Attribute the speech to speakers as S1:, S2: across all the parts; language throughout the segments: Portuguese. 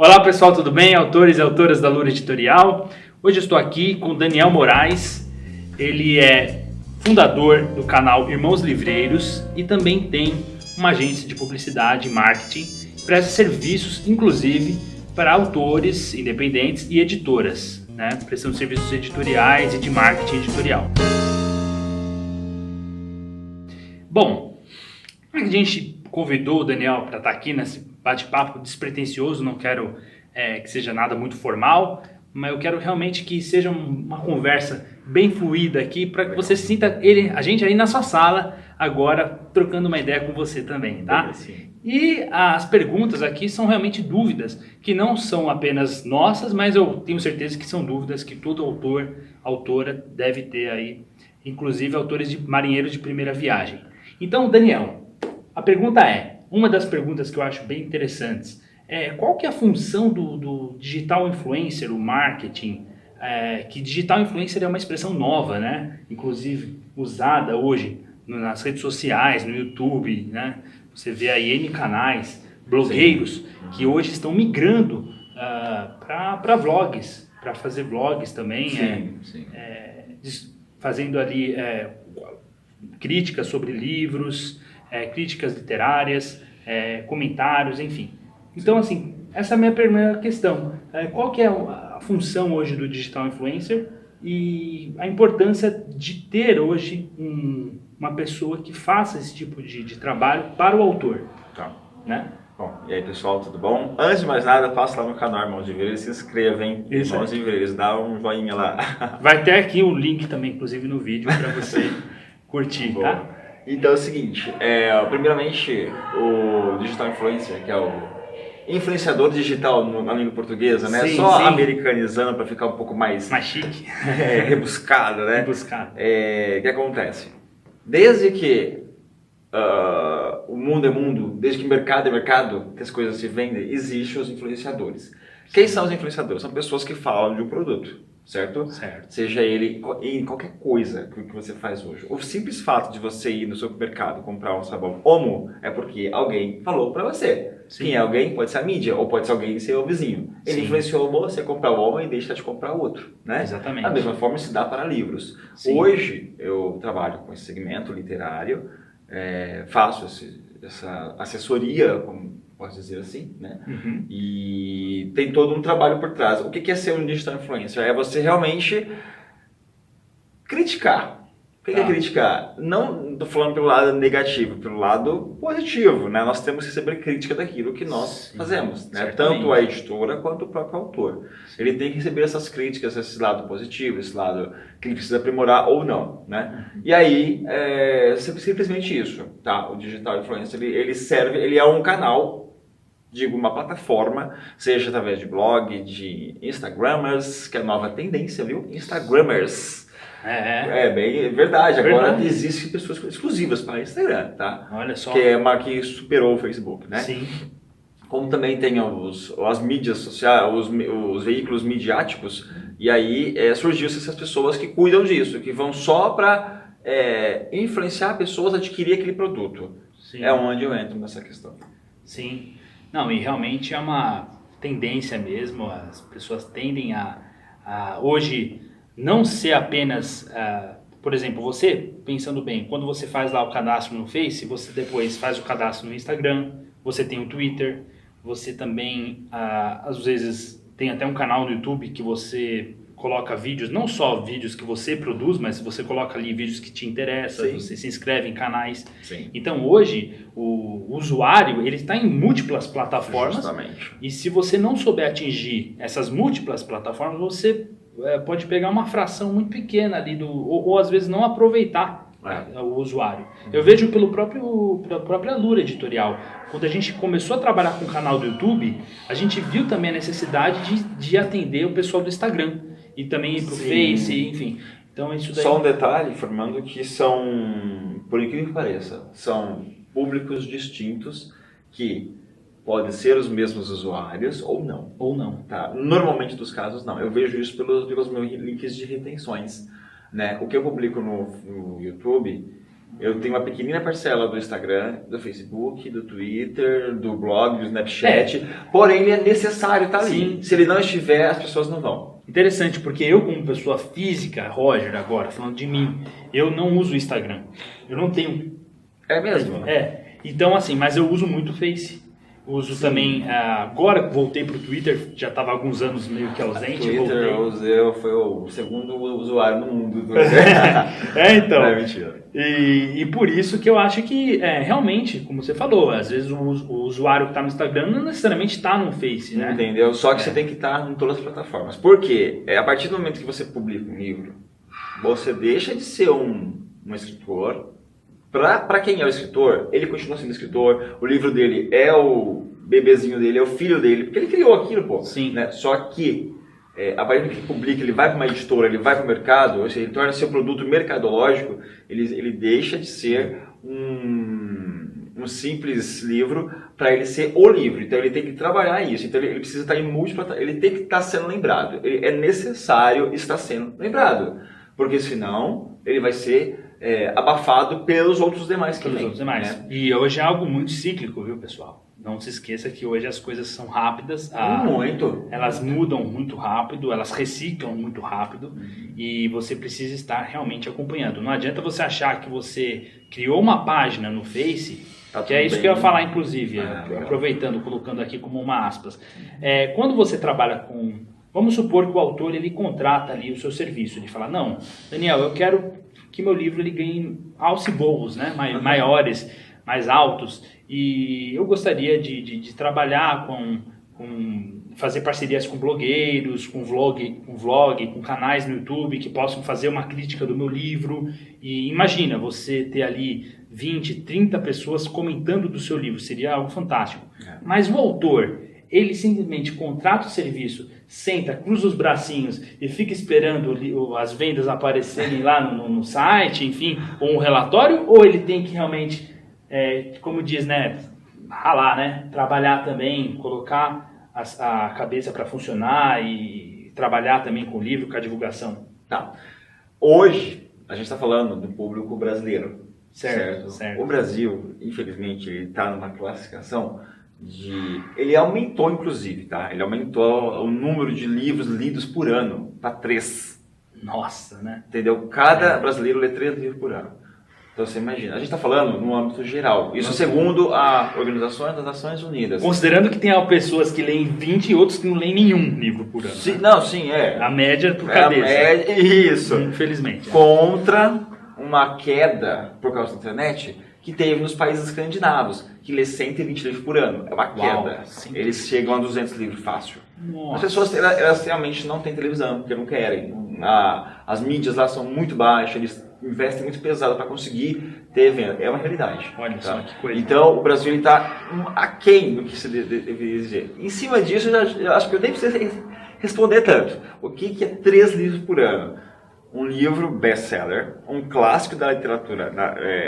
S1: Olá pessoal, tudo bem? Autores e autoras da Lura Editorial. Hoje eu estou aqui com o Daniel Moraes. Ele é fundador do canal Irmãos Livreiros e também tem uma agência de publicidade e marketing. Presta serviços, inclusive, para autores independentes e editoras, né? Prestando serviços editoriais e de marketing editorial. Bom, a gente convidou o Daniel para estar aqui nesse bate-papo despretensioso, não quero que seja nada muito formal, mas eu quero realmente que seja uma conversa bem fluida aqui, para que você sinta a gente aí na sua sala, agora trocando uma ideia com você também, tá?
S2: Sim.
S1: E as perguntas aqui são realmente dúvidas, que não são apenas nossas, mas eu tenho certeza que são dúvidas que todo autor, autora deve ter aí, inclusive autores de marinheiros de primeira viagem. Então, Daniel, a pergunta uma das perguntas que eu acho bem interessantes qual que é a função do digital influencer, o marketing, que digital influencer é uma expressão nova, né? Inclusive usada hoje nas redes sociais, no YouTube, né? Você vê aí N canais, blogueiros, que hoje estão migrando para vlogs, para fazer vlogs também, fazendo ali críticas sobre livros, críticas literárias, comentários, enfim. Então, assim, essa é a minha primeira questão. Qual que é a função hoje do digital influencer e a importância de ter hoje uma pessoa que faça esse tipo de trabalho para o autor?
S2: Tá.
S1: Né?
S2: Bom, e aí pessoal, tudo bom? Antes de mais nada, passa lá no canal Irmãos Livreiros, se inscreva, hein?
S1: Isso.
S2: Irmãos Livreiros, dá um joinha lá.
S1: Vai ter aqui o link também, inclusive, no vídeo para você curtir,
S2: Boa.
S1: tá?
S2: Então é o seguinte, primeiramente o digital influencer, que é o influenciador digital na língua portuguesa, né?
S1: Sim,
S2: Só
S1: sim.
S2: Americanizando para ficar um pouco mais
S1: chique.
S2: rebuscado, né?
S1: Rebuscado.
S2: O que acontece? Desde que o mundo é mundo, desde que mercado é mercado, que as coisas se vendem, existem os influenciadores. Quem são os influenciadores? São pessoas que falam de um produto, certo?
S1: Certo.
S2: Seja ele em qualquer coisa que você faz hoje. O simples fato de você ir no supermercado comprar um sabão Omo é porque alguém falou pra você.
S1: Sim.
S2: Quem é alguém? Pode ser a mídia, ou pode ser alguém ser o vizinho. Ele
S1: Sim.
S2: influenciou você a comprar o Omo e deixa de comprar outro, né?
S1: Exatamente.
S2: Da mesma forma se dá para livros.
S1: Sim.
S2: Hoje eu trabalho com esse segmento literário, faço essa assessoria, como posso dizer assim, né?
S1: Uhum.
S2: E tem todo um trabalho por trás. O que é ser um digital influencer? É você realmente criticar. O que é criticar? Não estou falando pelo lado negativo, pelo lado positivo, né? Nós temos que receber crítica daquilo que nós fazemos, né? Tanto a editora quanto o próprio autor. Ele tem que receber essas críticas, esse lado positivo, esse lado que ele precisa aprimorar ou não, né? E aí, simplesmente isso, tá? O digital influencer, ele serve, ele é um canal, digo, uma plataforma, seja através de blog, de Instagrammers, que é a nova tendência, viu? Instagrammers. Bem verdade. Agora existem pessoas exclusivas para Instagram, tá?
S1: Olha só.
S2: Que é uma que superou o Facebook, né?
S1: Sim.
S2: Como também tem as mídias sociais, os veículos midiáticos, e aí surgiu essas pessoas que cuidam disso, que vão só para influenciar pessoas a adquirir aquele produto.
S1: Sim.
S2: É onde eu entro nessa questão.
S1: Sim. Não, e realmente é uma tendência mesmo, as pessoas tendem a hoje não ser apenas, por exemplo, você, pensando bem, quando você faz lá o cadastro no Face, você depois faz o cadastro no Instagram, você tem o Twitter, você também, às vezes, tem até um canal no YouTube que você coloca vídeos, não só vídeos que você produz, mas você coloca ali vídeos que te interessam,
S2: Sim.
S1: você se inscreve em canais.
S2: Sim.
S1: Então hoje o usuário ele está em múltiplas plataformas.
S2: Justamente.
S1: E se você não souber atingir essas múltiplas plataformas, você pode pegar uma fração muito pequena ali ou às vezes não aproveitar o usuário. Eu vejo pela própria Lura Editorial. Quando a gente começou a trabalhar com o canal do YouTube, a gente viu também a necessidade de atender o pessoal do Instagram e também ir para o Face, enfim. Então, isso daí...
S2: Só um detalhe, informando que são, por incrível que pareça, são públicos distintos que podem ser os mesmos usuários ou não.
S1: Ou não.
S2: Tá? Normalmente dos casos não. Eu vejo isso pelos meus links de retenções, né? O que eu publico no YouTube Eu tenho uma pequenina parcela do Instagram, do Facebook, do Twitter, do blog, do Snapchat, porém ele é necessário estar ali.
S1: Sim.
S2: Se ele não estiver, as pessoas não vão.
S1: Interessante, porque eu como pessoa física, Roger, agora, falando de mim, eu não uso o Instagram. Eu não tenho...
S2: É mesmo?
S1: Então assim, mas eu uso muito o Face. Uso também, agora voltei para o Twitter, já estava há alguns anos meio que ausente.
S2: Twitter foi o segundo usuário no mundo.
S1: Então.
S2: É mentira.
S1: E por isso que eu acho que, realmente, como você falou, às vezes o usuário que está no Instagram não necessariamente está no Face, né?
S2: Entendeu? Só que você tem que estar em todas as plataformas. Por quê? A partir do momento que você publica um livro, você deixa de ser um escritor. Para quem é o escritor, ele continua sendo escritor, o livro dele é o bebezinho dele, é o filho dele, porque ele criou aquilo, pô.
S1: Sim.
S2: Né? Só que, a partir do que publica, ele vai para uma editora, ele vai para o mercado, ou seja, ele torna seu produto mercadológico, ele deixa de ser um simples livro para ele ser o livro. Então ele tem que trabalhar isso, então ele precisa estar em múltiplas, ele tem que estar sendo lembrado, é necessário estar sendo lembrado, porque senão ele vai ser... abafado pelos outros demais que vêm. Né?
S1: E hoje é algo muito cíclico, viu, pessoal? Não se esqueça que hoje as coisas são rápidas.
S2: Muito.
S1: Elas mudam muito rápido, elas reciclam muito rápido e você precisa estar realmente acompanhando. Não adianta você achar que você criou uma página no Face, que é isso bem, que eu ia falar, inclusive, aproveitando, colocando aqui como uma aspas. Quando você trabalha com... Vamos supor que o autor ele contrata ali o seu serviço. Ele fala, não, Daniel, eu quero que meu livro ele ganhe altos voos, né? Maiores, mais altos, e eu gostaria de trabalhar com fazer parcerias com blogueiros, com vlog, com canais no YouTube que possam fazer uma crítica do meu livro. E imagina você ter ali 20, 30 pessoas comentando do seu livro, seria algo fantástico. Mas o autor, ele simplesmente contrata o serviço, senta, cruza os bracinhos e fica esperando as vendas aparecerem lá no site, enfim, ou um relatório, ou ele tem que realmente, como diz, né, ralar, né, trabalhar também, colocar a cabeça para funcionar e trabalhar também com o livro, com a divulgação?
S2: Tá. Hoje, a gente está falando do público brasileiro.
S1: Certo.
S2: O Brasil, infelizmente, ele está numa classificação ele aumentou, inclusive, tá? Ele aumentou o número de livros lidos por ano para 3.
S1: Nossa, né?
S2: Entendeu? Cada brasileiro lê 3 livros por ano. Então você imagina, a gente está falando no âmbito geral. Isso segundo a Organização das Nações Unidas.
S1: Considerando que tem pessoas que leem 20 e outros que não leem nenhum livro por ano.
S2: Sim,
S1: né?
S2: não, sim,
S1: A média por cabeça.
S2: Isso.
S1: Infelizmente.
S2: Contra uma queda por causa da internet que teve nos países escandinavos, que lê 120 livros por ano. É uma queda. Eles chegam a 200 livros fácil.
S1: Nossa.
S2: As pessoas elas realmente não têm televisão, porque não querem. As mídias lá são muito baixas, eles investem muito pesado para conseguir ter venda. É uma realidade.
S1: Olha só que coisa.
S2: Então, o Brasil está aquém do que se deveria dizer. Em cima disso, eu acho que eu nem preciso responder tanto. O que é 3 livros por ano? Um livro best-seller, um clássico da literatura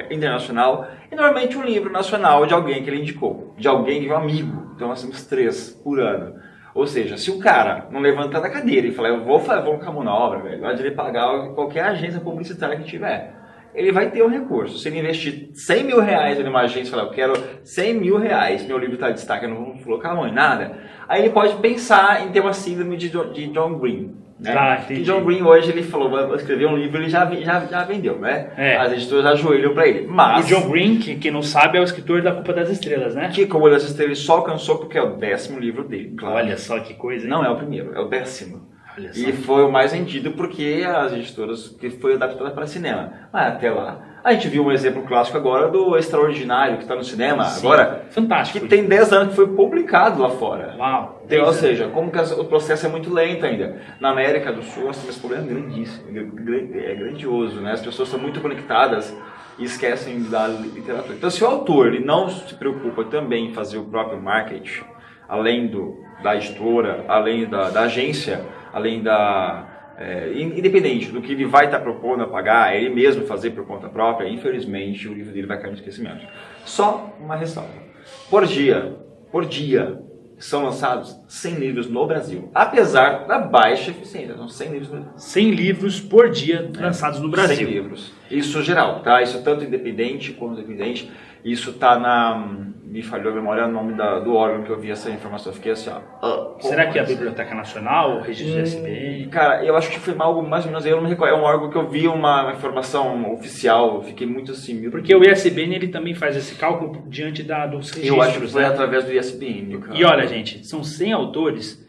S2: internacional e normalmente um livro nacional de alguém que ele indicou, de alguém, de um amigo. Então nós temos 3 por ano. Ou seja, se o cara não levantar da cadeira e falar, eu vou colocar a mão na obra, velho, vai ele pagar qualquer agência publicitária que tiver, ele vai ter um recurso. Se ele investir 100 mil reais em uma agência e falar, eu quero 100 mil reais, meu livro está em destaque, eu não vou colocar a mão em nada, aí ele pode pensar em ter uma síndrome de John Green. Né? Que John Green hoje ele falou, vou escrever um livro, ele já vendeu, né? As editoras ajoelham para ele. Mas,
S1: o John Green, que não sabe, é o escritor da Culpa das Estrelas, né?
S2: Que Culpa das Estrelas só alcançou porque é o 10º livro dele, claro.
S1: Olha só que coisa, hein?
S2: Não é o primeiro, é o 10º. E foi o mais vendido porque as editoras que foi adaptada para cinema. Mas até lá, a gente viu um exemplo clássico agora do Extraordinário, que está no cinema agora.
S1: Fantástico.
S2: Que tem 10 anos que foi publicado lá fora.
S1: Uau.
S2: Então, ou seja, como que o processo é muito lento ainda. Na América do Sul, nós temos esse problema grandíssimo, é grandioso, né? As pessoas são muito conectadas e esquecem da literatura. Então, se o autor ele não se preocupa também em fazer o próprio marketing, além da editora, além da agência, além independente do que ele vai estar propondo a pagar, ele mesmo fazer por conta própria, infelizmente o livro dele vai cair no esquecimento. Só uma ressalva. Por dia, são lançados 100 livros no Brasil, apesar da baixa eficiência. Então, 100 livros no...
S1: 100 livros por dia lançados no Brasil.
S2: 100 livros. Isso geral, tá? Isso tanto independente como dependente. Isso tá na... Me falhou a memória o nome do órgão que eu vi essa informação. Eu fiquei assim, ó...
S1: Será que é a Biblioteca Nacional, o registro do ISBN?
S2: Cara, eu acho que foi algo mais ou menos... Eu não me recordo. É um órgão que eu vi uma informação oficial. Eu fiquei muito assim...
S1: Porque o ISBN, ele também faz esse cálculo diante dos registros.
S2: Eu acho que foi através do ISBN. Cara.
S1: E olha, gente, são 100 autores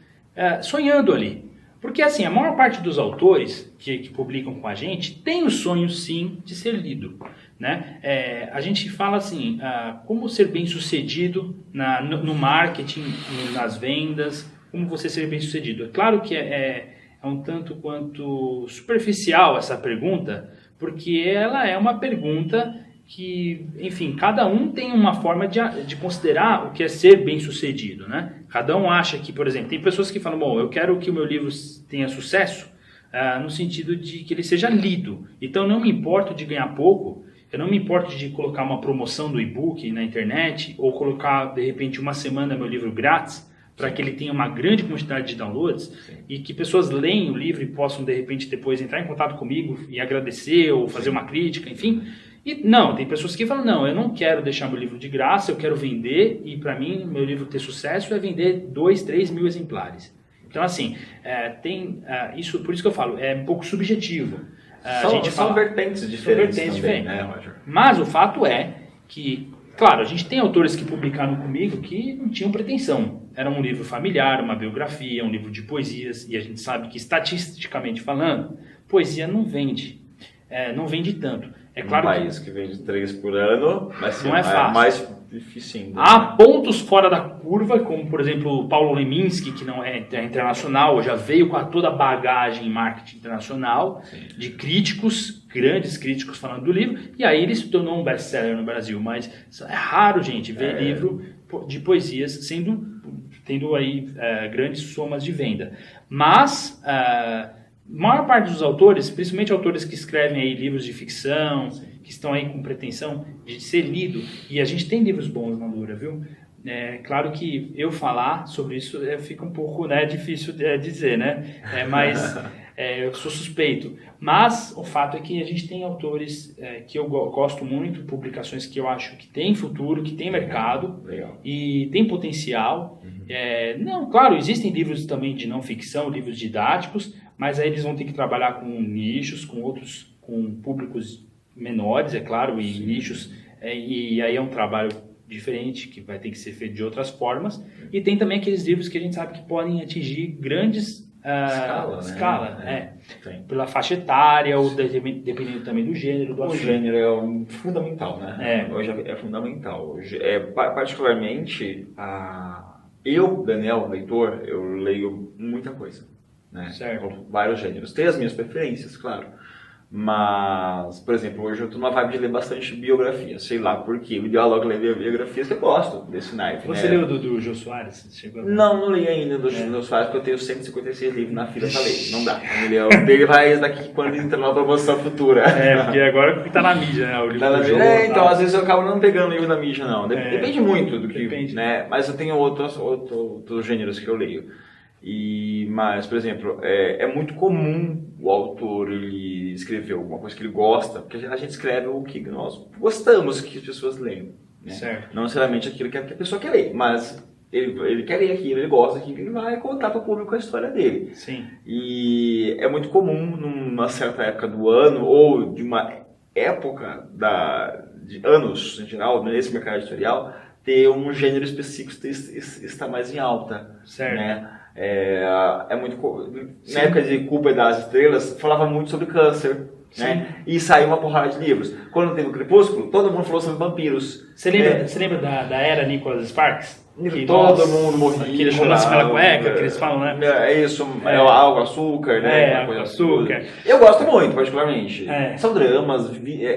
S1: sonhando ali. Porque assim, a maior parte dos autores que publicam com a gente tem o sonho, sim, de ser lido. Né? A gente fala assim, como ser bem sucedido no marketing, nas vendas, como você ser bem sucedido. É claro que é um tanto quanto superficial essa pergunta, porque ela é uma pergunta que, enfim, cada um tem uma forma de considerar o que é ser bem sucedido. Né? Cada um acha que, por exemplo, tem pessoas que falam, bom, eu quero que o meu livro tenha sucesso no sentido de que ele seja lido. Então, não me importo de ganhar pouco. Eu não me importo de colocar uma promoção do e-book na internet ou colocar, de repente, uma semana meu livro grátis para que ele tenha uma grande quantidade de downloads. Sim. E que pessoas leem o livro e possam, de repente, depois entrar em contato comigo e agradecer ou fazer uma crítica, enfim. E não, tem pessoas que falam, não, eu não quero deixar meu livro de graça, eu quero vender e para mim, meu livro ter sucesso é vender 2, 3 mil exemplares. Então, assim, isso, por isso que eu falo, é um pouco subjetivo.
S2: São vertentes diferentes também, né, Roger?
S1: Mas o fato é que, claro, a gente tem autores que publicaram comigo que não tinham pretensão. Era um livro familiar, uma biografia, um livro de poesias, e a gente sabe que, estatisticamente falando, poesia não vende. Não vende tanto. É claro
S2: país que vende 3 por ano, mas
S1: não é fácil.
S2: Mais difícil ainda.
S1: Há pontos fora da curva, como por exemplo o Paulo Leminski, que não é internacional, já veio com toda a bagagem em marketing internacional, sim, de críticos, grandes críticos falando do livro, e aí ele se tornou um best-seller no Brasil. Mas é raro, gente, ver livro de poesias tendo aí grandes somas de venda. Mas maior parte dos autores, principalmente autores que escrevem aí livros de ficção, sim, que estão aí com pretensão de ser lido, e a gente tem livros bons na Lura, viu? Claro que eu falar sobre isso fica um pouco difícil dizer, né? Mas eu sou suspeito. Mas o fato é que a gente tem autores que eu gosto muito, publicações que eu acho que tem futuro, que tem mercado, legal, e tem potencial. Não, claro, existem livros também de não ficção, livros didáticos, mas aí eles vão ter que trabalhar com nichos, com públicos menores, é claro, e sim, nichos, e aí é um trabalho diferente, que vai ter que ser feito de outras formas. E tem também aqueles livros que a gente sabe que podem atingir grandes escala, né? Pela faixa etária, ou dependendo também do gênero, do assunto.
S2: O gênero é fundamental, né? Hoje é fundamental. Hoje, particularmente, eu, Daniel, leitor, eu leio muita coisa, né?
S1: Certo.
S2: Vários gêneros. Tem as minhas preferências, claro. Mas, por exemplo, hoje eu estou numa vibe de ler bastante biografia. Sei lá por quê. O ideal logo ler biografias, eu gosto desse naipe.
S1: Você leu do Jô Soares?
S2: Não li ainda do Jô Soares, porque eu tenho 156 livros na fila pra ler. Não dá. O dele vai daqui quando entra numa promoção futura.
S1: Porque agora tá na mídia, né? O livro do Jô,
S2: então às vezes eu acabo não pegando livro da mídia, não. Depende muito do que...
S1: Depende.
S2: Né? Mas eu tenho outros gêneros que eu leio. Mas, por exemplo, é muito comum o autor ele escrever alguma coisa que ele gosta, porque a gente escreve o que nós gostamos que as pessoas leiam. Né?
S1: Certo.
S2: Não necessariamente aquilo que a pessoa quer ler, mas ele quer ler aquilo, ele gosta daquilo, ele vai contar para o público a história dele.
S1: Sim.
S2: E é muito comum, numa certa época do ano, ou de uma época de anos, em geral, nesse mercado editorial, ter um gênero específico que está mais em alta.
S1: Certo.
S2: Né? Na época de Culpa das Estrelas, falava muito sobre câncer, né? E saiu uma porrada de livros. Quando teve o Crepúsculo, todo mundo falou sobre vampiros.
S1: Você lembra da era Nicholas Sparks?
S2: Que todo mundo morria.
S1: Aquele romance pela cueca, que eles falam, né?
S2: Água, açúcar, né?
S1: Água, açúcar.
S2: Eu gosto muito, particularmente. São dramas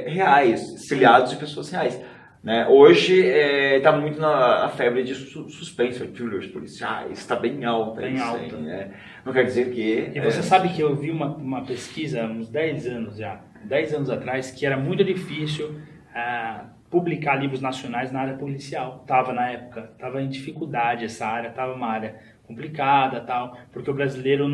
S2: reais, seriados de pessoas reais. Né? Hoje está muito na febre de suspense, thrillers policiais, está bem alta.
S1: Bem alta.
S2: Aí, né? Não quer dizer que...
S1: E você sabe que eu vi uma pesquisa há uns 10 anos já, 10 anos atrás, que era muito difícil publicar livros nacionais na área policial. Estava na época, estava em dificuldade essa área, estava uma área complicada, tal, porque o brasileiro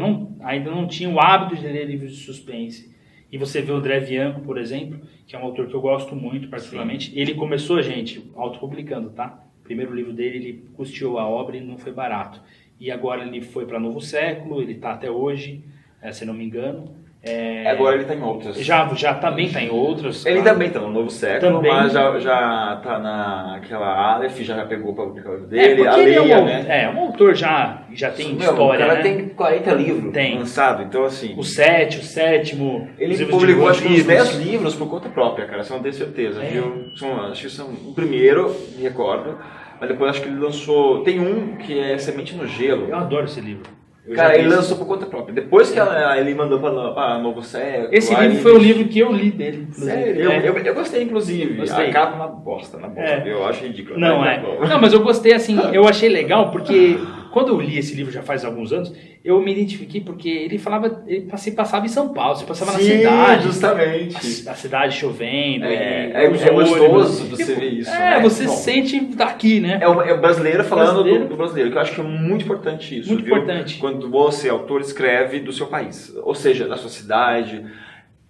S1: ainda não tinha o hábito de ler livros de suspense. E você vê o André Bianco, por exemplo, que é um autor que eu gosto muito, particularmente. Sim. Ele começou, gente, autopublicando, tá? O primeiro livro dele, ele custeou a obra e não foi barato. E agora ele foi para Novo Século, ele está até hoje, se não me engano.
S2: Agora ele está em outras.
S1: Já também está em outras.
S2: Ele também está no Novo Século, também, mas já está naquela Aleph, já pegou para publicar o dele. A Leia,
S1: né? Um autor já tem história,
S2: o cara
S1: né?
S2: tem 40 livros lançados, então assim...
S1: O sétimo...
S2: Ele publicou acho que uns 10 livros por conta própria, cara, você não tem certeza, viu? Acho que são o primeiro, me recordo, mas depois acho que ele lançou... Tem um que é Semente no Gelo.
S1: Eu adoro esse livro.
S2: Cara, ele lançou por conta própria. Depois que ele mandou para Novo Século...
S1: Esse livro foi o livro que eu li dele.
S2: Sério? Eu gostei, inclusive. Gostei. A capa na bosta. Eu acho ridículo.
S1: Não, mas eu gostei, assim, eu achei legal, porque quando eu li esse livro já faz alguns anos, eu me identifiquei porque ele passava em São Paulo, você passava na cidade.
S2: Justamente.
S1: A cidade chovendo.
S2: É gostoso você ver isso.
S1: Você se sente daqui, né?
S2: É o brasileiro falando do brasileiro, que eu acho que é muito importante isso.
S1: Muito importante.
S2: Quando você, autor, escreve do seu país, ou seja, da sua cidade.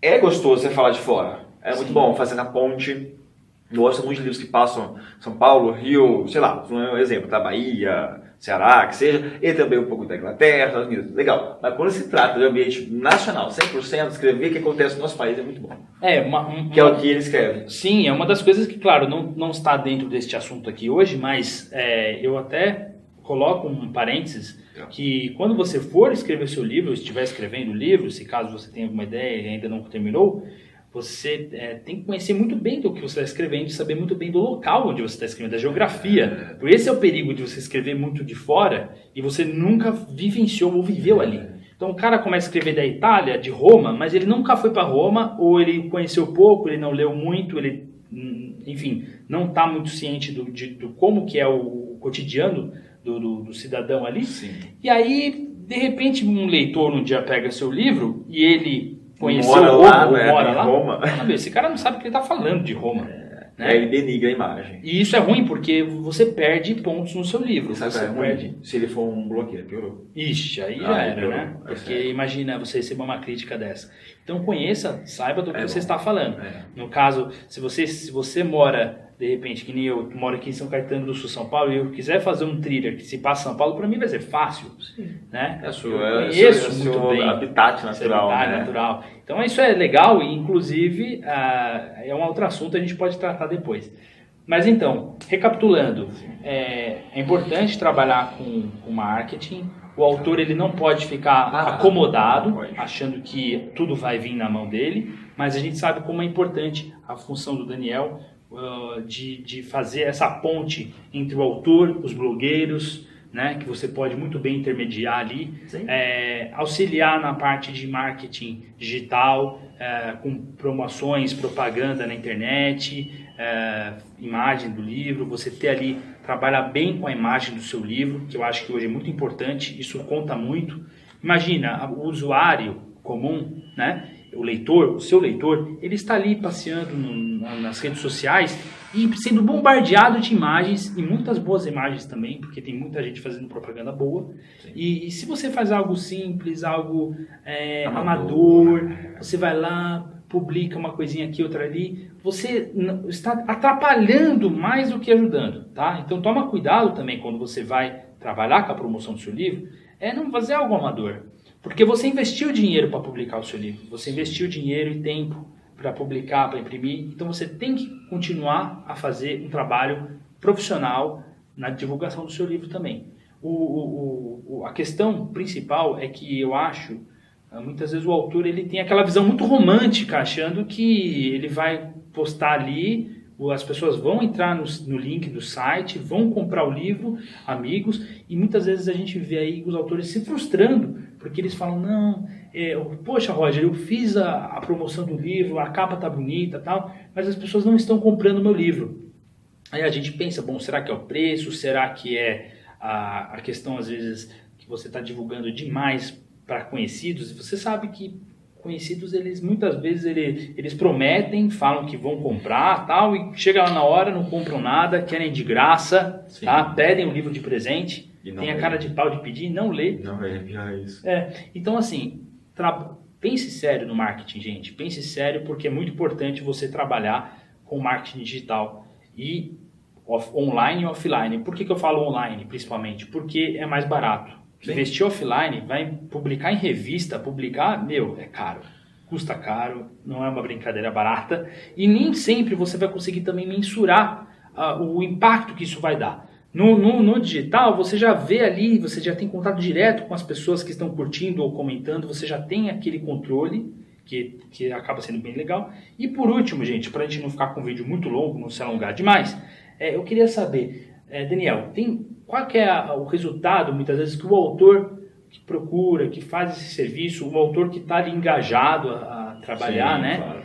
S2: É gostoso você falar de fora. É muito bom fazer na ponte. Eu gosto muito de livros que passam São Paulo, Rio, sei lá, um exemplo, tá? Bahia, Ceará, que seja, e também um pouco da Inglaterra, Estados Unidos. Legal. Mas quando se trata de ambiente nacional, 100%, escrever o que acontece no nosso país é muito bom. Que é o que ele escreve.
S1: Sim, é uma das coisas que, claro, não está dentro deste assunto aqui hoje, mas eu até coloco um parênteses que quando você for escrever seu livro, ou estiver escrevendo o livro, se caso você tenha alguma ideia e ainda não terminou, você tem que conhecer muito bem do que você está escrevendo e saber muito bem do local onde você está escrevendo, da geografia. Porque esse é o perigo de você escrever muito de fora e você nunca vivenciou ou viveu ali. Então o cara começa a escrever da Itália, de Roma, mas ele nunca foi para Roma, ou ele conheceu pouco, ele não leu muito, ele, enfim, não está muito ciente do como que é o cotidiano do cidadão ali.
S2: Sim.
S1: E aí, de repente, um leitor um dia pega seu livro e ele conheceu
S2: mora
S1: lá,
S2: Roma.
S1: Esse cara não sabe o que ele está falando de Roma. Né?
S2: Ele denigra a imagem.
S1: E isso é ruim porque você perde pontos no seu livro.
S2: Você perde. Se ele for um blogueiro, piorou.
S1: Ixi, aí já era, né? Porque imagina você receber uma crítica dessa. Então conheça, saiba do que você está falando. No caso, se você mora, de repente, que nem eu moro aqui em São Caetano do Sul, São Paulo, e eu quiser fazer um thriller que se passa em São Paulo, para mim vai ser fácil. Sim. Né?
S2: Eu conheço muito bem. Habitat natural.
S1: Natural. Então isso é legal e, inclusive, é um outro assunto, a gente pode tratar depois. Mas então, recapitulando, é importante trabalhar com marketing. O autor ele não pode ficar acomodado, achando que tudo vai vir na mão dele, mas a gente sabe como é importante a função do Daniel de fazer essa ponte entre o autor, os blogueiros, né, que você pode muito bem intermediar ali, auxiliar na parte de marketing digital, com promoções, propaganda na internet, imagem do livro, você ter ali, trabalhar bem com a imagem do seu livro, que eu acho que hoje é muito importante, isso conta muito. Imagina, o usuário comum, né, o seu leitor, ele está ali passeando nas redes sociais e sendo bombardeado de imagens, e muitas boas imagens também, porque tem muita gente fazendo propaganda boa. E se você faz algo simples, algo amador, você vai lá, publica uma coisinha aqui, outra ali, você está atrapalhando mais do que ajudando, tá? Então toma cuidado também quando você vai trabalhar com a promoção do seu livro, não fazer algo amador. Porque você investiu dinheiro para publicar o seu livro, você investiu dinheiro e tempo para publicar, para imprimir, então você tem que continuar a fazer um trabalho profissional na divulgação do seu livro também. A questão principal é que eu acho, muitas vezes o autor ele tem aquela visão muito romântica, achando que ele vai postar ali, as pessoas vão entrar no link do site, vão comprar o livro, amigos, e muitas vezes a gente vê aí os autores se frustrando, porque eles falam, não, poxa Roger, eu fiz a promoção do livro, a capa tá bonita e tal, mas as pessoas não estão comprando o meu livro. Aí a gente pensa, bom, será que é o preço? Será que é a questão, às vezes, que você está divulgando demais para conhecidos? E você sabe que conhecidos, eles muitas vezes eles prometem, falam que vão comprar, tal, e chega lá na hora, não compram nada, querem de graça, tá? Pedem um livro de presente, tem a cara de pau de pedir, não lê.
S2: Não é, já é isso.
S1: Então assim, pense sério no marketing, gente. Pense sério, porque é muito importante você trabalhar com marketing digital e online e offline. Por que eu falo online, principalmente? Porque é mais barato. Sim. Investir offline, vai publicar em revista, é caro. Custa caro, não é uma brincadeira barata. E nem sempre você vai conseguir também mensurar o impacto que isso vai dar. No digital, você já vê ali, você já tem contato direto com as pessoas que estão curtindo ou comentando, você já tem aquele controle que acaba sendo bem legal. E por último, gente, para a gente não ficar com um vídeo muito longo, não se alongar demais, eu queria saber, Daniel, qual que é o resultado, muitas vezes, que o autor que procura, que faz esse serviço, o autor que está ali engajado a trabalhar, sim, né? Claro.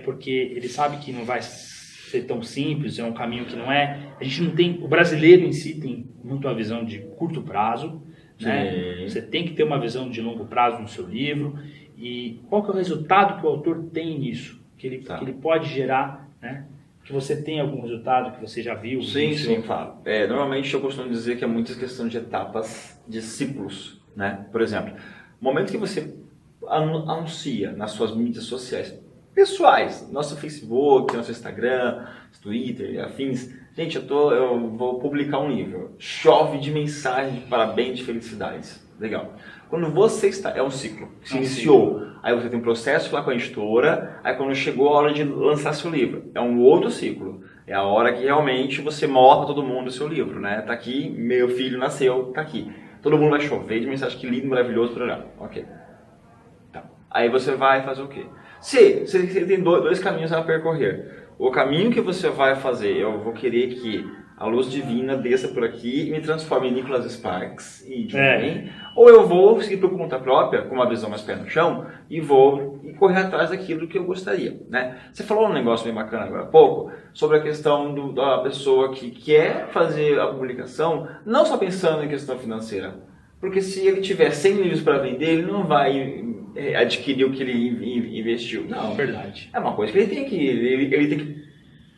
S1: Porque ele sabe que não vai ser tão simples, é um caminho que não é... A gente não tem... O brasileiro em si tem muito uma visão de curto prazo, né? Você tem que ter uma visão de longo prazo no seu livro. E qual que é o resultado que o autor tem nisso? Que ele pode gerar, né? Que você tem algum resultado que você já viu?
S2: Sim, claro. Normalmente eu costumo dizer que é muita questão de etapas, de ciclos, né? Por exemplo, o momento que você anuncia nas suas mídias sociais pessoais, nosso Facebook, nosso Instagram, Twitter, afins. Gente, eu vou publicar um livro. Chove de mensagens de parabéns, de felicidades. Legal. Quando você está... É um ciclo que se iniciou. Aí você tem um processo lá com a editora. Aí quando chegou a hora de lançar seu livro. É um outro ciclo. É a hora que realmente você mostra para todo mundo o seu livro, né? Tá aqui, meu filho nasceu, tá aqui. Todo mundo vai chover de mensagem, que lindo, maravilhoso, programa. Ok. Tá. Aí você vai fazer o quê? Você tem dois caminhos a percorrer. O caminho que você vai fazer, eu vou querer que a luz divina desça por aqui e me transforme em Nicholas Sparks ou eu vou seguir por conta própria, com uma visão mais pé no chão, e vou correr atrás daquilo que eu gostaria, né? Você falou um negócio bem bacana agora há pouco, sobre a questão da pessoa que quer fazer a publicação, não só pensando em questão financeira, porque se ele tiver 100 livros para vender, ele não vai adquirir o que ele investiu. Não,
S1: verdade.
S2: É uma coisa que ele tem que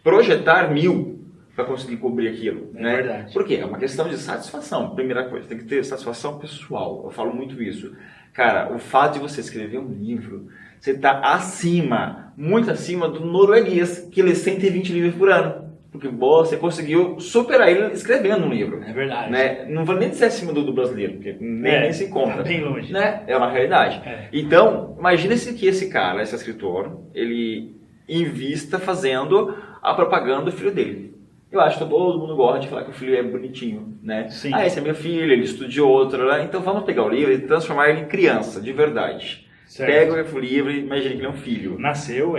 S2: projetar 1000 para conseguir cobrir aquilo.
S1: É verdade.
S2: Por quê? É uma questão de satisfação. Primeira coisa, tem que ter satisfação pessoal. Eu falo muito isso. Cara, o fato de você escrever um livro, você está acima, muito acima do norueguês, que lê 120 livros por ano. Porque você conseguiu superar ele escrevendo um livro.
S1: É verdade.
S2: Né? Não vou nem dizer acima do brasileiro, porque nem se encontra.
S1: Tá bem longe.
S2: Né? É uma realidade. Então, imagina que esse cara, esse escritor, ele invista fazendo a propaganda do filho dele. Eu acho que todo mundo gosta de falar que o filho é bonitinho, né?
S1: Sim.
S2: Esse é meu filho, ele estudiou outro, né? Então vamos pegar o livro e transformar ele em criança, de verdade. Certo. Pega o livro e imagina que ele é um filho.
S1: Nasceu,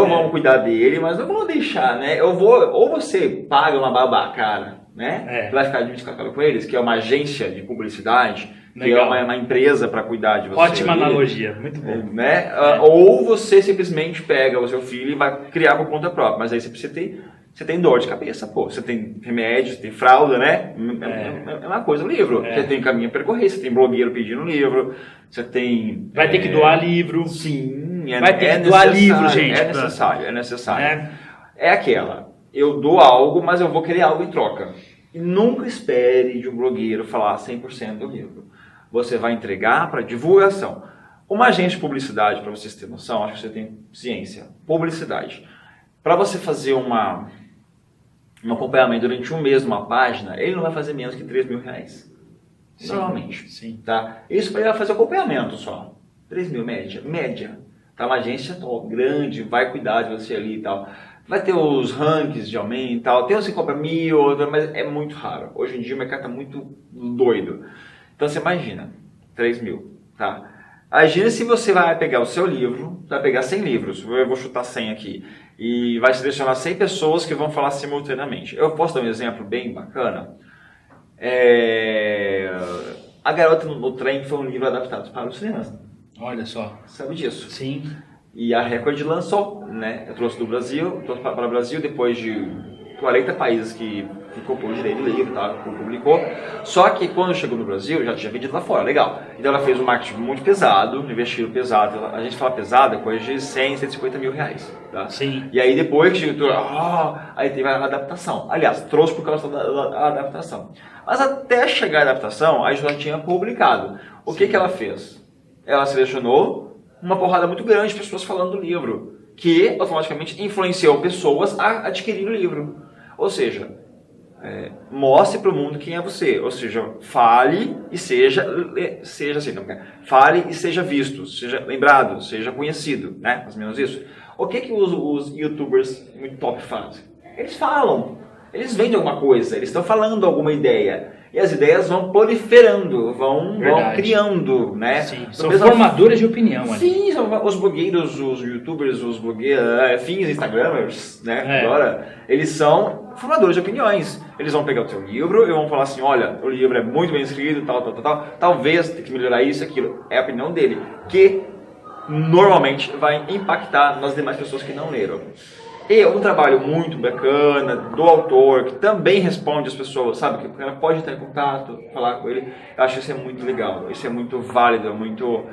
S2: vamos cuidar dele, mas não vamos deixar, né? Ou você paga uma babá cara, né? Que vai ficar de escacado com eles, que é uma agência de publicidade, que é uma empresa para cuidar de você.
S1: Ótima analogia, muito bom.
S2: Né? Ou você simplesmente pega o seu filho e vai criar por conta própria, mas aí você tem dor de cabeça, pô. Você tem remédio, você tem fralda, né? É uma coisa o livro. Você tem caminho a percorrer, você tem blogueiro pedindo livro, você tem...
S1: Vai ter que doar livro.
S2: Sim,
S1: vai ter que doar livro, gente.
S2: É necessário. É aquela, eu dou algo, mas eu vou querer algo em troca. E nunca espere de um blogueiro falar 100% do livro. Você vai entregar para divulgação. Uma agência de publicidade, para vocês terem noção, acho que você tem ciência. Publicidade. Para você fazer um acompanhamento durante um mês numa página, ele não vai fazer menos que R$3.000. Normalmente.
S1: Sim.
S2: Tá? Isso para ele vai fazer acompanhamento só. 3.000 média. Tá? Uma agência grande, vai cuidar de você ali e tal. Vai ter os rankings de aumento e tal. Tem uns que cobra 1.000, mas é muito raro. Hoje em dia o mercado está muito doido. Então você imagina, 3.000. Tá? Imagina se você vai pegar o seu livro, vai pegar 100 livros, eu vou chutar 100 aqui, e vai selecionar 100 pessoas que vão falar simultaneamente. Eu posso dar um exemplo bem bacana? A Garota no Trem foi um livro adaptado para os cinemas.
S1: Olha só.
S2: Sabe disso?
S1: Sim.
S2: E a Record lançou, né? Eu trouxe do Brasil, trouxe para o Brasil depois de 40 países que ficou por direito do livro, tá? Publicou. Só que quando chegou no Brasil, já tinha vendido lá fora, legal. Então ela fez um marketing muito pesado, investiu pesado. A gente fala pesado, é coisa de 100, 150 mil reais, tá?
S1: Sim.
S2: E aí depois que chegou, aí teve a adaptação. Aliás, trouxe por causa da adaptação. Mas até chegar à adaptação, a gente já tinha publicado. O que ela fez? Ela selecionou uma porrada muito grande de pessoas falando do livro, que automaticamente influenciou pessoas a adquirir o livro. Ou seja, mostre para o mundo quem é você. Ou seja, fale e seja assim, fale e seja visto, seja lembrado, seja conhecido, né? Mais ou menos isso. O que os youtubers muito top fazem? Eles falam, eles vendem alguma coisa, eles estão falando alguma ideia. E as ideias vão proliferando, vão criando, né?
S1: Sim, são formadores de opinião.
S2: Sim, são os blogueiros, os youtubers, os blogueiros, fins instagramers, né? Agora, eles são formadores de opiniões. Eles vão pegar o teu livro e vão falar assim, olha, o livro é muito bem escrito, tal. Talvez tenha que melhorar isso, aquilo. É a opinião dele, que normalmente vai impactar nas demais pessoas que não leram. E um trabalho muito bacana do autor, que também responde as pessoas, sabe? Que ela pode estar em contato, falar com ele. Eu acho que isso é muito legal, isso é muito válido, é muito...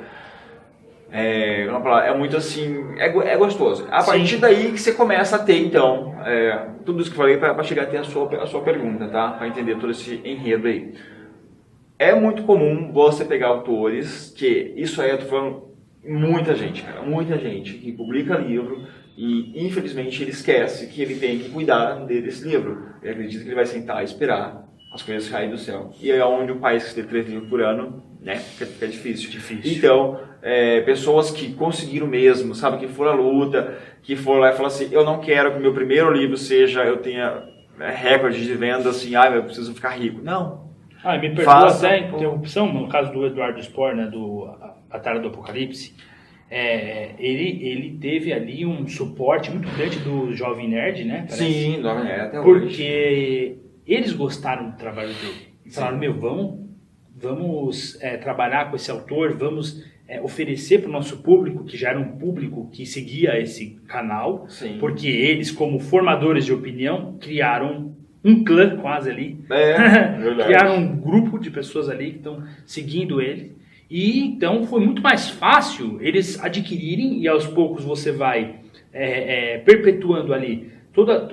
S2: É muito assim, é gostoso. A partir daí que você começa a ter, então, tudo isso que eu falei para chegar até a sua pergunta, tá? Para entender todo esse enredo aí. É muito comum você pegar autores que, isso aí eu tô falando, muita gente, cara, muita gente que publica livro e, infelizmente, ele esquece que ele tem que cuidar desse livro. Ele acredita que ele vai sentar e esperar as coisas caírem do céu. E é onde um país que tem 3 livros por ano, né, fica difícil. Então, pessoas que conseguiram mesmo, sabe, que foram à luta, que foram lá e falaram assim, eu não quero que o meu primeiro livro seja, eu tenha recorde de venda, assim, eu preciso ficar rico. Não.
S1: Me perdoa até a interrupção, no caso do Eduardo Spohr, né, do Batalha do Apocalipse, ele teve ali um suporte muito grande do Jovem Nerd, né? Parece.
S2: Sim, do Jovem Nerd até hoje.
S1: Porque eles gostaram do trabalho dele. E falaram, vamos trabalhar com esse autor, vamos oferecer para o nosso público, que já era um público que seguia esse canal, porque eles, como formadores de opinião, criaram um clã quase ali, criaram um grupo de pessoas ali que estão seguindo ele. E então foi muito mais fácil eles adquirirem e aos poucos você vai perpetuando ali.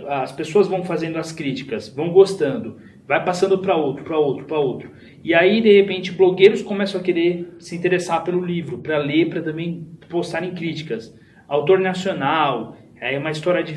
S1: As pessoas vão fazendo as críticas, vão gostando, vai passando para outro. E aí, de repente, blogueiros começam a querer se interessar pelo livro, para ler, para também postarem críticas. Autor nacional, é uma história de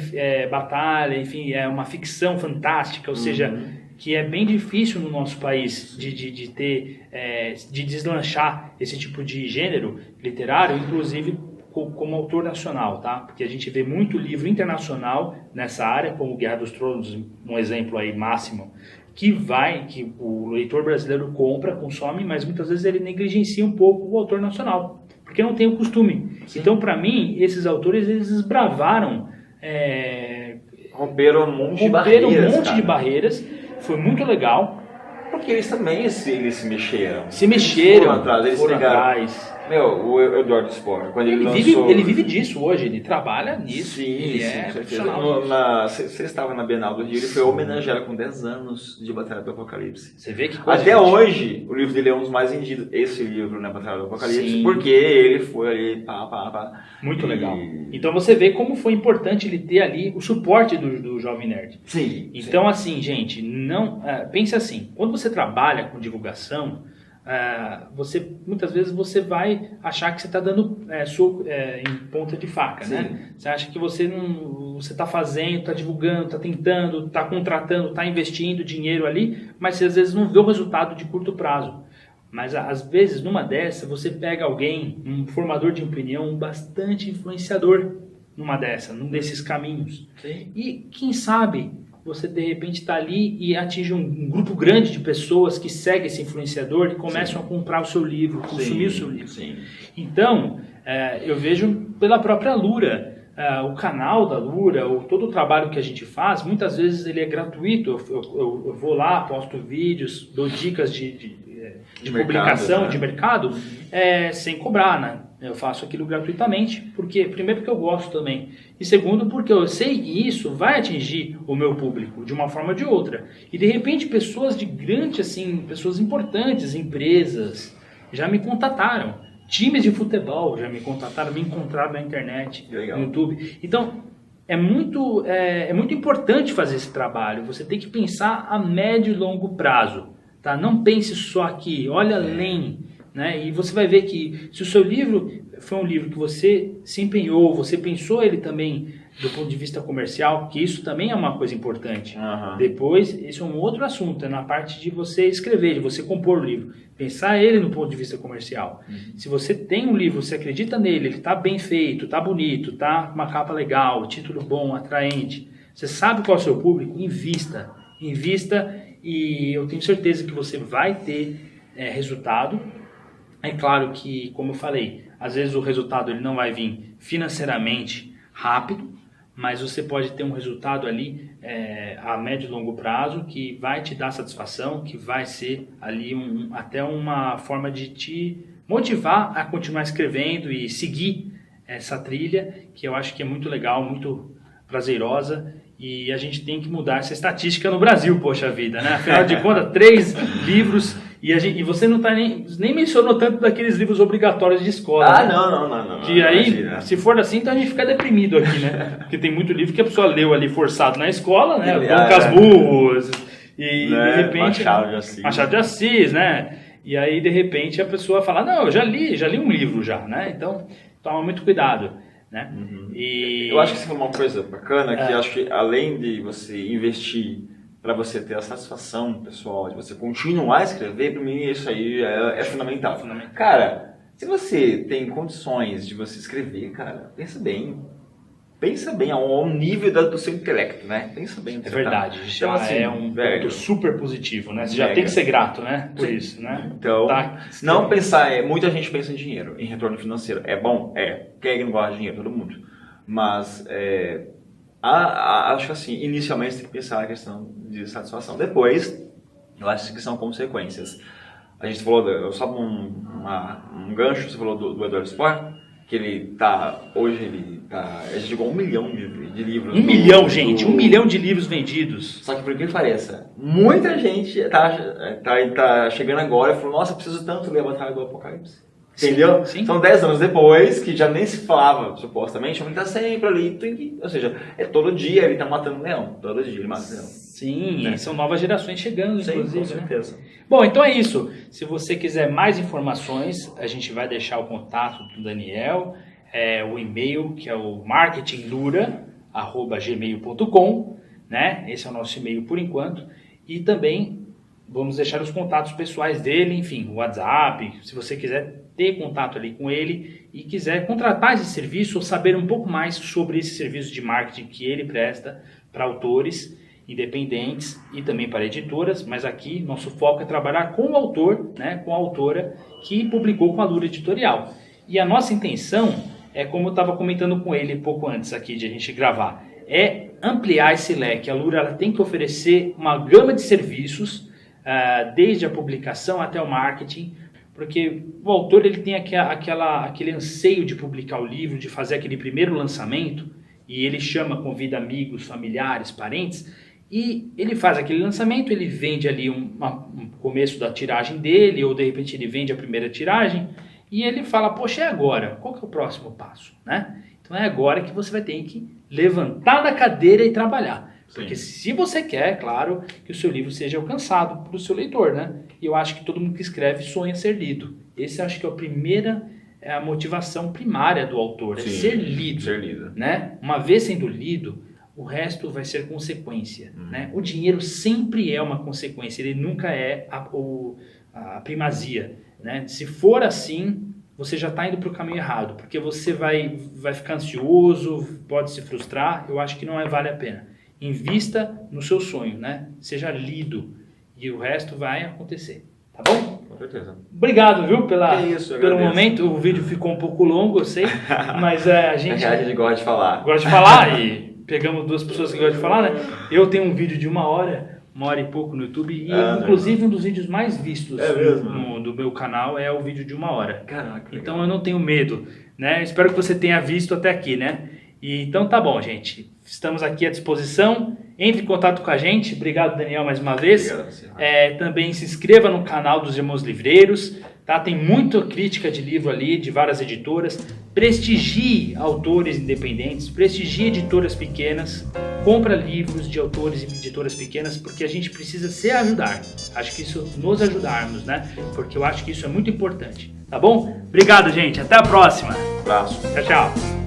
S1: batalha, enfim, é uma ficção fantástica, ou seja, que é bem difícil no nosso país de deslanchar esse tipo de gênero literário, inclusive como autor nacional, tá? Porque a gente vê muito livro internacional nessa área, como Guerra dos Tronos, um exemplo aí máximo, que o leitor brasileiro compra, consome, mas muitas vezes ele negligencia um pouco o autor nacional, porque não tem o costume. Sim. Então, para mim, esses autores, eles desbravaram...
S2: romperam um monte
S1: de barreiras. Foi muito legal.
S2: Porque eles também se mexeram.
S1: Eles foram atrás.
S2: O Eduardo Spohr, quando ele lançou...
S1: Ele vive disso hoje, ele trabalha nisso.
S2: Sim,
S1: ele
S2: é
S1: profissional.
S2: Você estava na Bienal do Rio, ele foi homenageado com 10 anos de Batalha do Apocalipse.
S1: Você vê que coisa.
S2: Até hoje, o livro dele é um dos mais vendidos, esse livro, né, Batalha do Apocalipse, porque ele foi ali,
S1: Muito legal. Então você vê como foi importante ele ter ali o suporte do Jovem Nerd.
S2: Sim.
S1: Então, assim, gente, pense assim, quando você trabalha com divulgação, muitas vezes você vai achar que você está dando soco em ponta de faca, né? Você acha que você está fazendo, está divulgando, está tentando, está contratando, está investindo dinheiro ali, mas você às vezes não vê o resultado de curto prazo. Mas às vezes numa dessa você pega alguém, um formador de opinião bastante influenciador num desses caminhos.
S2: Sim.
S1: E quem sabe você de repente está ali e atinge um grupo grande de pessoas que seguem esse influenciador e começam a comprar o seu livro, consumir o seu livro.
S2: Sim.
S1: Então, eu vejo pela própria Lura, o canal da Lura, todo o trabalho que a gente faz, muitas vezes ele é gratuito. Eu vou lá, posto vídeos, dou dicas de de publicação, de mercado, sem cobrar, né? Eu faço aquilo gratuitamente, primeiro porque eu gosto também, e segundo porque eu sei que isso vai atingir o meu público de uma forma ou de outra. E de repente pessoas de grande, assim, pessoas importantes, empresas, já me contataram. Times de futebol já me contataram, me encontraram na internet, no YouTube. Então, é muito importante fazer esse trabalho. Você tem que pensar a médio e longo prazo. Tá? Não pense só aqui, olha além. Né? E você vai ver que se o seu livro foi um livro que você se empenhou, você pensou ele também do ponto de vista comercial, que isso também é uma coisa importante. Depois, esse é um outro assunto, é na parte de você escrever, de você compor o livro. Pensar ele no ponto de vista comercial. Se você tem um livro, você acredita nele, ele está bem feito, está bonito, está com uma capa legal, título bom, atraente, você sabe qual é o seu público, invista. Invista e eu tenho certeza que você vai ter resultado. É claro que, como eu falei, às vezes o resultado ele não vai vir financeiramente rápido, mas você pode ter um resultado ali a médio e longo prazo que vai te dar satisfação, que vai ser ali até uma forma de te motivar a continuar escrevendo e seguir essa trilha, que eu acho que é muito legal, muito prazerosa, e a gente tem que mudar essa estatística no Brasil, poxa vida, né? Afinal de contas, 3 livros... E você não tá nem mencionou tanto daqueles livros obrigatórios de escola.
S2: Né? Não.
S1: Que aí, imagina. Se for assim, então a gente fica deprimido aqui, né? Porque tem muito livro que a pessoa leu ali forçado na escola, né? Dom Casmurros, e de repente... Machado de Assis, né? E aí, de repente, a pessoa fala, não, eu já li um livro já, né? Então, toma muito cuidado, né? E...
S2: Eu acho que isso é uma coisa bacana, que acho que além de você investir para você ter a satisfação pessoal de você continuar a escrever, para mim isso aí é fundamental. Cara, se você tem condições de você escrever, cara, pensa bem ao nível do seu intelecto, né? Pensa bem.
S1: É verdade, já então, assim, é um ponto super positivo, né? Você já tem que ser grato, né? Por isso, né?
S2: Então, não pensar, muita gente pensa em dinheiro, em retorno financeiro. É bom? Quem é que não gosta de dinheiro? Todo mundo. Mas, acho que assim, inicialmente você tem que pensar na questão de satisfação. Depois, eu acho que são consequências. A gente falou, só um gancho, você falou do Eduardo Spohr, que hoje ele chegou a 1 milhão de livros.
S1: 1 milhão, gente, 1 milhão de livros vendidos.
S2: Só que por que pareça, muita gente tá chegando agora e falou, nossa, preciso tanto ler a Batalha do Apocalipse. Entendeu?
S1: Sim.
S2: São 10 anos depois, que já nem se falava, supostamente, ele está sempre ali, ou seja, todo dia ele está matando um leão, todo dia ele mata um leão.
S1: Sim, né? São novas gerações chegando, inclusive.
S2: Com certeza.
S1: Né? Bom, então é isso. Se você quiser mais informações, a gente vai deixar o contato do Daniel, o e-mail, que é o marketinglura@gmail.com, né? Esse é o nosso e-mail por enquanto. E também vamos deixar os contatos pessoais dele, enfim, o WhatsApp, se você quiser ter contato ali com ele e quiser contratar esse serviço ou saber um pouco mais sobre esse serviço de marketing que ele presta para autores independentes e também para editoras, mas aqui nosso foco é trabalhar com o autor, né, com a autora que publicou com a Lura Editorial. E a nossa intenção é, como eu estava comentando com ele pouco antes aqui de a gente gravar, é ampliar esse leque. A Lura ela tem que oferecer uma gama de serviços, desde a publicação até o marketing, porque o autor ele tem aquele anseio de publicar o livro, de fazer aquele primeiro lançamento, e ele convida amigos, familiares, parentes, e ele faz aquele lançamento, ele vende ali um começo da tiragem dele, ou de repente ele vende a primeira tiragem, e ele fala, poxa, é agora, qual que é o próximo passo? Né? Então é agora que você vai ter que levantar da cadeira e trabalhar. Sim. Porque se você quer, claro, que o seu livro seja alcançado pelo seu leitor, né? E eu acho que todo mundo que escreve sonha ser lido. Esse acho que é a motivação primária do autor,
S2: Sim,
S1: é ser lido.
S2: Ser lido.
S1: Né? Uma vez sendo lido, o resto vai ser consequência. Né? O dinheiro sempre é uma consequência, ele nunca é a primazia. Né? Se for assim, você já está indo para o caminho errado, porque você vai ficar ansioso, pode se frustrar, eu acho que não vale a pena. Invista no seu sonho, né? Seja lido e o resto vai acontecer, tá bom?
S2: Com certeza.
S1: Obrigado, viu, pelo momento. O vídeo ficou um pouco longo, eu sei, mas a gente
S2: gosta de falar.
S1: Gosta de falar e pegamos 2 pessoas que gostam de falar, né? Eu tenho um vídeo de 1 hora, 1 hora e pouco no YouTube. E
S2: Ah,
S1: inclusive um dos vídeos mais vistos
S2: mesmo?
S1: do meu canal é o vídeo de 1 hora.
S2: Caraca.
S1: Então eu não tenho medo, né? Espero que você tenha visto até aqui, né? E, então tá bom, gente. Estamos aqui à disposição. Entre em contato com a gente. Obrigado, Daniel, mais uma vez.
S2: Obrigado a você.
S1: Também se inscreva no canal dos Irmãos Livreiros. Tá? Tem muita crítica de livro ali, de várias editoras. Prestigie autores independentes, prestigie editoras pequenas. Compra livros de autores e editoras pequenas, porque a gente precisa se ajudar. Acho que isso nos ajudarmos, né? Porque eu acho que isso é muito importante. Tá bom? Obrigado, gente. Até a próxima.
S2: Abraço.
S1: Tchau, tchau.